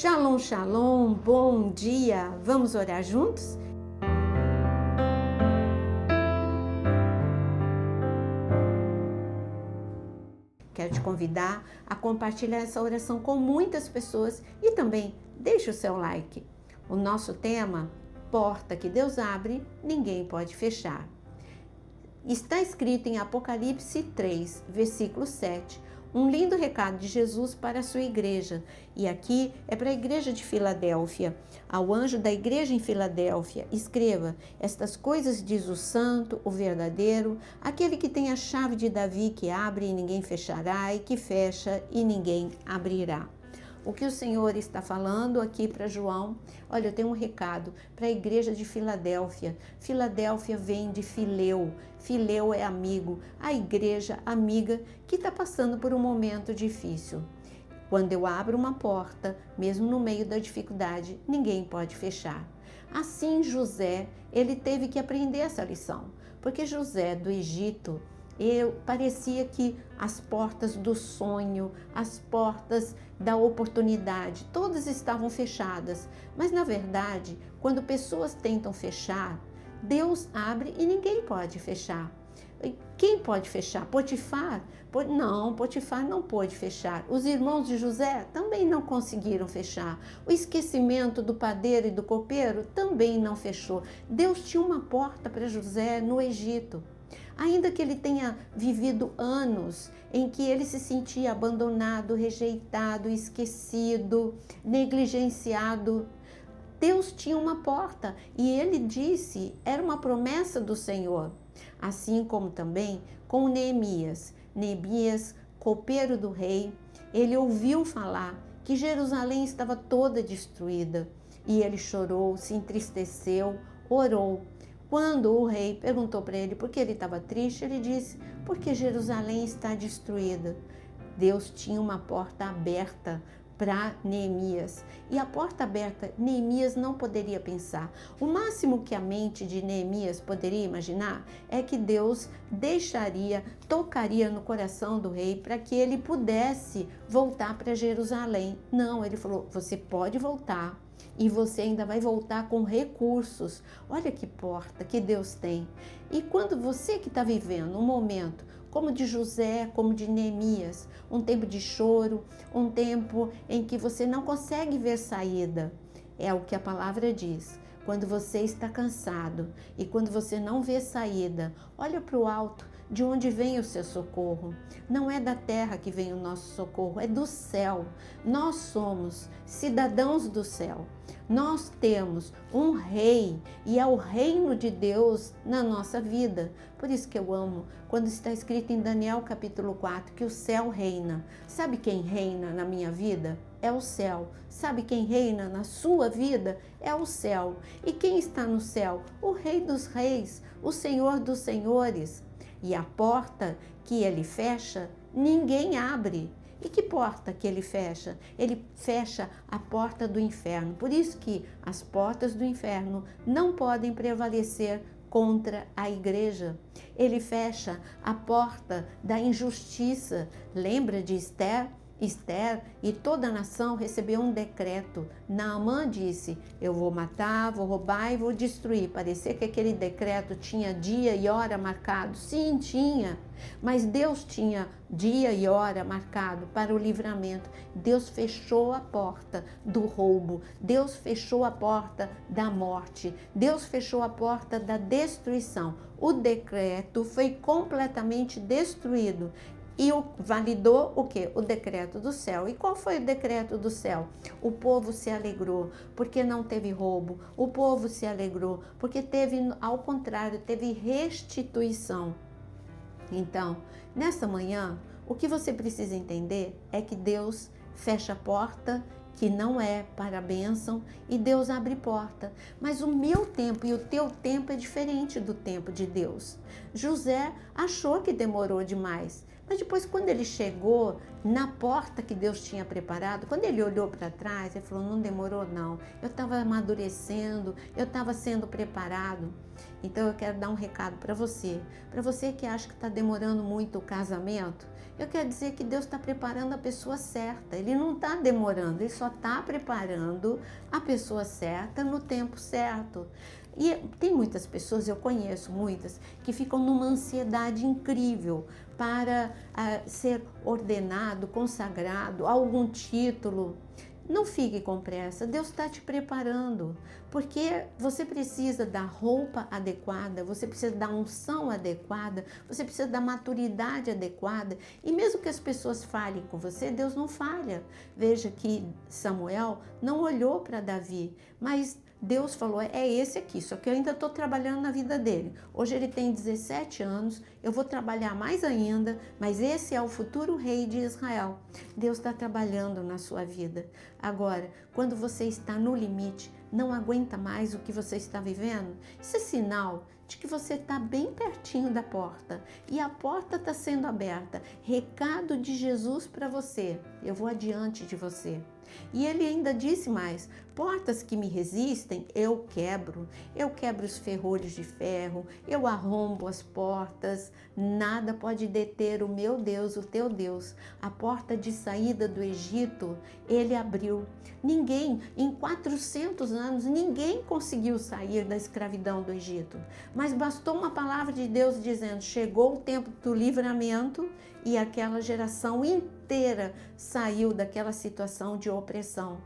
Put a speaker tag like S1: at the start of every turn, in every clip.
S1: Shalom, shalom, bom dia! Vamos orar juntos? Quero te convidar a compartilhar essa oração com muitas pessoas e também deixe o seu like. O nosso tema, porta que Deus abre, ninguém pode fechar. Está escrito em Apocalipse 3, versículo 7, um lindo recado de Jesus para a sua igreja. E aqui é para a igreja de Filadélfia. Ao anjo da igreja em Filadélfia, escreva: estas coisas diz o santo, o verdadeiro, aquele que tem a chave de Davi, que abre e ninguém fechará, e que fecha e ninguém abrirá. O que o Senhor está falando aqui para João? Olha, eu tenho um recado para a igreja de Filadélfia. Filadélfia vem de Fileu. Fileu é amigo, a igreja amiga que está passando por um momento difícil. Quando eu abro uma porta, mesmo no meio da dificuldade, ninguém pode fechar. Assim, José, ele teve que aprender essa lição, porque José do Egito, parecia que as portas do sonho, as portas da oportunidade, todas estavam fechadas. Mas na verdade, quando pessoas tentam fechar, Deus abre e ninguém pode fechar. Quem pode fechar? Potifar? Não, Potifar não pôde fechar. Os irmãos de José também não conseguiram fechar. O esquecimento do padeiro e do copeiro também não fechou. Deus tinha uma porta para José no Egito. Ainda que ele tenha vivido anos em que ele se sentia abandonado, rejeitado, esquecido, negligenciado, Deus tinha uma porta e ele disse, era uma promessa do Senhor. Assim como também com Neemias. Neemias, copeiro do rei, ele ouviu falar que Jerusalém estava toda destruída e ele chorou, se entristeceu, orou. Quando o rei perguntou para ele por que ele estava triste, ele disse, porque Jerusalém está destruída. Deus tinha uma porta aberta para Neemias. E a porta aberta, Neemias não poderia pensar. O máximo que a mente de Neemias poderia imaginar é que Deus tocaria no coração do rei para que ele pudesse voltar para Jerusalém. Não, ele falou, você pode voltar. E você ainda vai voltar com recursos. Olha que porta que Deus tem. E quando você que está vivendo um momento como de José, como de Neemias, um tempo de choro, um tempo em que você não consegue ver saída, é o que a palavra diz. Quando você está cansado e quando você não vê saída, olha para o alto, de onde vem o seu socorro. Não é da terra que vem o nosso socorro, é do céu. Nós somos cidadãos do céu. Nós temos um rei e é o reino de Deus na nossa vida. Por isso que eu amo quando está escrito em Daniel capítulo 4 que o céu reina. Sabe quem reina na minha vida? É o céu. Sabe quem reina na sua vida? É o céu. E quem está no céu? O Rei dos Reis, o Senhor dos Senhores. E a porta que ele fecha, ninguém abre. E que porta que ele fecha? Ele fecha a porta do inferno. Por isso que as portas do inferno não podem prevalecer contra a igreja. Ele fecha a porta da injustiça. Lembra de Esther? Esther e toda a nação recebeu um decreto. Naamã disse, eu vou matar, vou roubar e vou destruir. Parecia que aquele decreto tinha dia e hora marcado. Sim, tinha. Mas Deus tinha dia e hora marcado para o livramento. Deus fechou a porta do roubo. Deus fechou a porta da morte. Deus fechou a porta da destruição. O decreto foi completamente destruído. E validou o quê? O decreto do céu. E qual foi o decreto do céu? O povo se alegrou porque não teve roubo. O povo se alegrou porque teve, ao contrário, teve restituição. Então, nessa manhã, o que você precisa entender é que Deus fecha a porta que não é para a bênção e Deus abre porta. Mas o meu tempo e o teu tempo é diferente do tempo de Deus. José achou que demorou demais, Mas depois, quando ele chegou na porta que Deus tinha preparado, quando ele olhou para trás, ele falou, não demorou não, eu estava amadurecendo, eu estava sendo preparado. Então eu quero dar um recado para você que acha que está demorando muito o casamento, eu quero dizer que Deus está preparando a pessoa certa, Ele não está demorando, Ele só está preparando a pessoa certa no tempo certo. E tem muitas pessoas, eu conheço muitas, que ficam numa ansiedade incrível para ser ordenado, consagrado a algum título. Não fique com pressa, Deus está te preparando, porque você precisa da roupa adequada, você precisa da unção adequada, você precisa da maturidade adequada, e mesmo que as pessoas falhem com você, Deus não falha. Veja que Samuel não olhou para Davi, mas Deus falou, é esse aqui, só que eu ainda estou trabalhando na vida dele. Hoje ele tem 17 anos, eu vou trabalhar mais ainda, mas esse é o futuro rei de Israel. Deus está trabalhando na sua vida. Agora, quando você está no limite, não aguenta mais o que você está vivendo, isso é sinal de que você está bem pertinho da porta e a porta está sendo aberta. Recado de Jesus para você, eu vou adiante de você. E ele ainda disse mais, portas que me resistem, eu quebro os ferrolhos de ferro, eu arrombo as portas, nada pode deter o meu Deus, o teu Deus. A porta de saída do Egito, ele abriu. Ninguém, em 400 anos, ninguém conseguiu sair da escravidão do Egito. Mas bastou uma palavra de Deus dizendo, chegou o tempo do livramento e aquela geração inteira saiu daquela situação de opressão.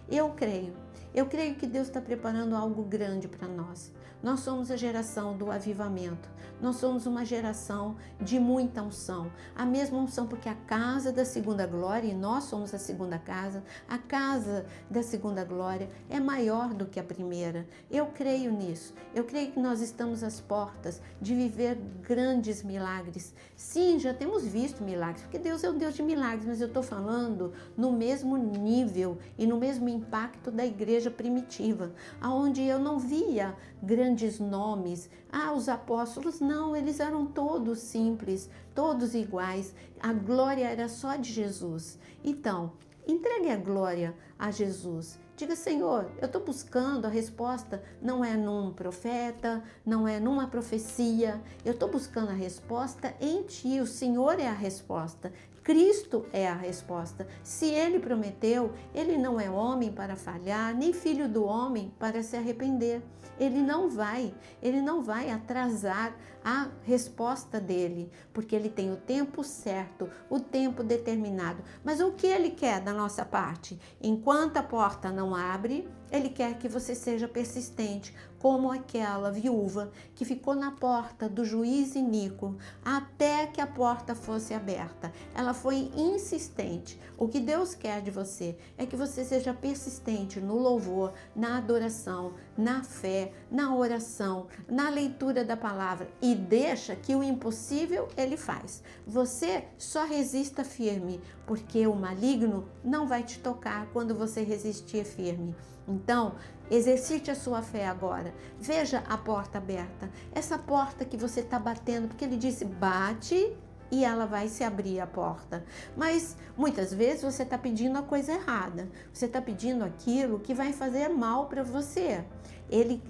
S1: Eu creio que Deus está preparando algo grande para nós. Nós somos a geração do avivamento, nós somos uma geração de muita unção, a mesma unção porque a casa da segunda glória, e nós somos a segunda casa, a casa da segunda glória é maior do que a primeira. Eu creio nisso, eu creio que nós estamos às portas de viver grandes milagres. Sim, já temos visto milagres, porque Deus é um Deus de milagres, mas eu estou falando no mesmo nível e no mesmo impacto da igreja primitiva, aonde eu não via grandes nomes. Os apóstolos não, eles eram todos simples, todos iguais. A glória era só de Jesus. Então, entregue a glória a Jesus. Diga, Senhor, eu estou buscando a resposta, não é num profeta, não é numa profecia, eu estou buscando a resposta em Ti, o Senhor é a resposta. Cristo é a resposta. Se Ele prometeu, Ele não é homem para falhar, nem filho do homem para se arrepender. Ele não vai atrasar a resposta dele, porque Ele tem o tempo certo, o tempo determinado. Mas o que Ele quer da nossa parte? Enquanto a porta não abre, Ele quer que você seja persistente, como aquela viúva que ficou na porta do juiz iníquo até que a porta fosse aberta. Ela foi insistente. O que Deus quer de você é que você seja persistente no louvor, na adoração, na fé, na oração, na leitura da palavra e deixa que o impossível Ele faz. Você só resista firme, porque o maligno não vai te tocar quando você resistir firme. Então, exercite a sua fé agora. Veja a porta aberta. Essa porta que você está batendo, porque Ele disse, bate e ela vai se abrir a porta. Mas muitas vezes você está pedindo a coisa errada. Você está pedindo aquilo que vai fazer mal para você.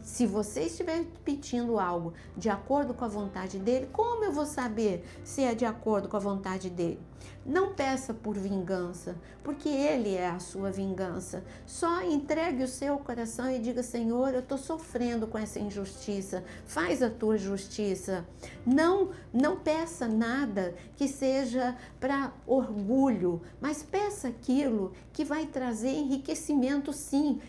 S1: Se você estiver pedindo algo de acordo com a vontade dele, como eu vou saber se é de acordo com a vontade dele? Não peça por vingança, porque Ele é a sua vingança. Só entregue o seu coração e diga, Senhor, eu estou sofrendo com essa injustiça, faz a tua justiça. Não peça nada que seja para orgulho, mas peça aquilo que vai trazer enriquecimento, sim,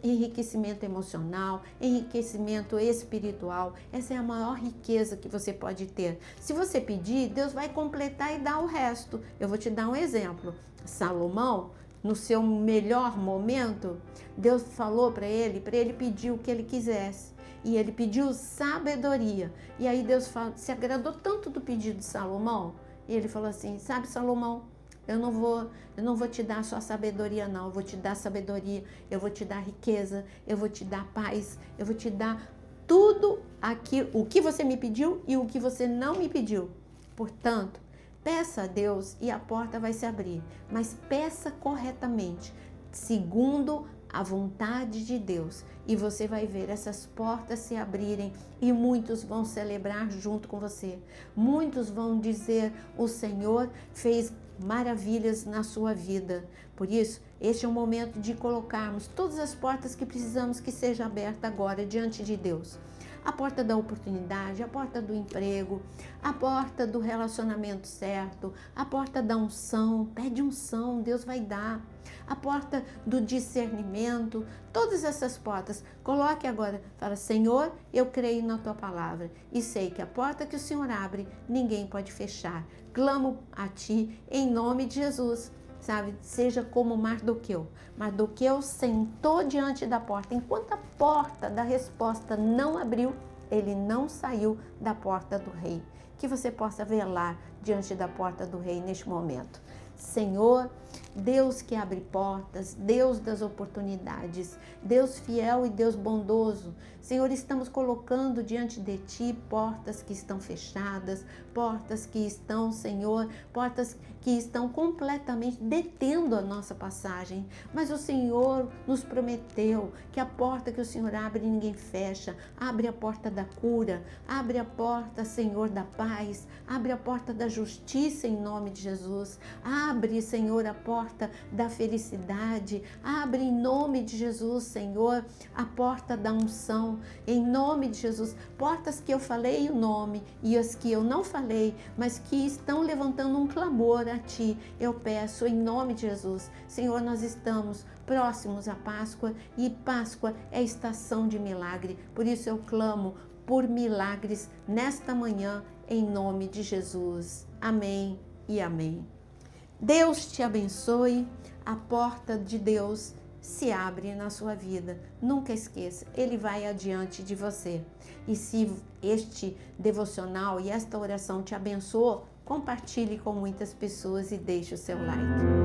S1: enriquecimento emocional, enriquecimento espiritual. Essa é a maior riqueza que você pode ter. Se você pedir, Deus vai completar e dar o resto. Eu vou te dar um exemplo. Salomão, no seu melhor momento, Deus falou para ele pedir o que ele quisesse. E ele pediu sabedoria. E aí Deus se agradou tanto do pedido de Salomão, e ele falou assim, sabe, Salomão, eu não vou te dar só sabedoria não, eu vou te dar sabedoria, eu vou te dar riqueza, eu vou te dar paz, eu vou te dar tudo aquilo, o que você me pediu e o que você não me pediu. Portanto, Peça a Deus e a porta vai se abrir, mas peça corretamente, segundo a vontade de Deus, e você vai ver essas portas se abrirem e muitos vão celebrar junto com você. Muitos vão dizer: o Senhor fez maravilhas na sua vida. Por isso, este é o momento de colocarmos todas as portas que precisamos que seja aberta agora diante de Deus. A porta da oportunidade, a porta do emprego, a porta do relacionamento certo, a porta da unção, pede unção, Deus vai dar. A porta do discernimento, todas essas portas, coloque agora, fala: Senhor, eu creio na tua palavra e sei que a porta que o Senhor abre, ninguém pode fechar. Clamo a ti em nome de Jesus. Sabe, seja como Mardoqueu. Mardoqueu sentou diante da porta. Enquanto a porta da resposta não abriu, ele não saiu da porta do rei. Que você possa velar diante da porta do rei neste momento. Senhor, Deus que abre portas, Deus das oportunidades, Deus fiel e Deus bondoso. Senhor, estamos colocando diante de Ti portas que estão fechadas, portas que estão, Senhor, portas que estão completamente detendo a nossa passagem. Mas o Senhor nos prometeu que a porta que o Senhor abre, ninguém fecha. Abre a porta da cura, abre a porta, Senhor, da paz, abre a porta da justiça em nome de Jesus. Abre, Senhor, a porta da felicidade. Abre em nome de Jesus, Senhor, a porta da unção. Em nome de Jesus, portas que eu falei o nome e as que eu não falei, mas que estão levantando um clamor a Ti. Eu peço em nome de Jesus. Senhor, nós estamos próximos à Páscoa e Páscoa é estação de milagre. Por isso eu clamo por milagres nesta manhã em nome de Jesus. Amém e amém. Deus te abençoe. A porta de Deus se abre na sua vida. Nunca esqueça, Ele vai adiante de você. E se este devocional e esta oração te abençoou, compartilhe com muitas pessoas e deixe o seu like.